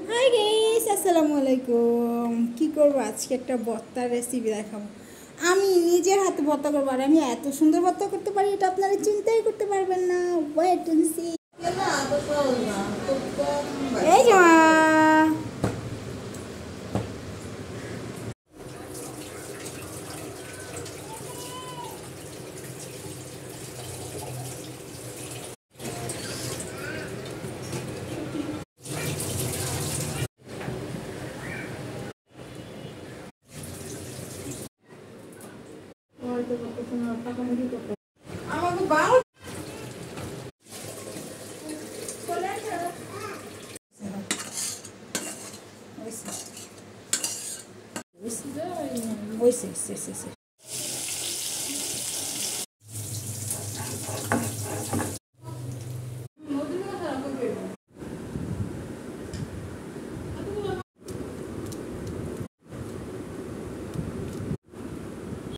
Hi guys, আসসালামু আলাইকুম। কি করবো আজকে? একটা ভর্তার রেসিপি দেখাবো। আমি নিজের হাতে ভর্তা করবো, আর আমি এত সুন্দর ভর্তা করতে পারি এটা আপনারা চিন্তাই করতে পারবেন না। Wait and see. এই যে মা। আমাকে বারো ওইসে ওইসে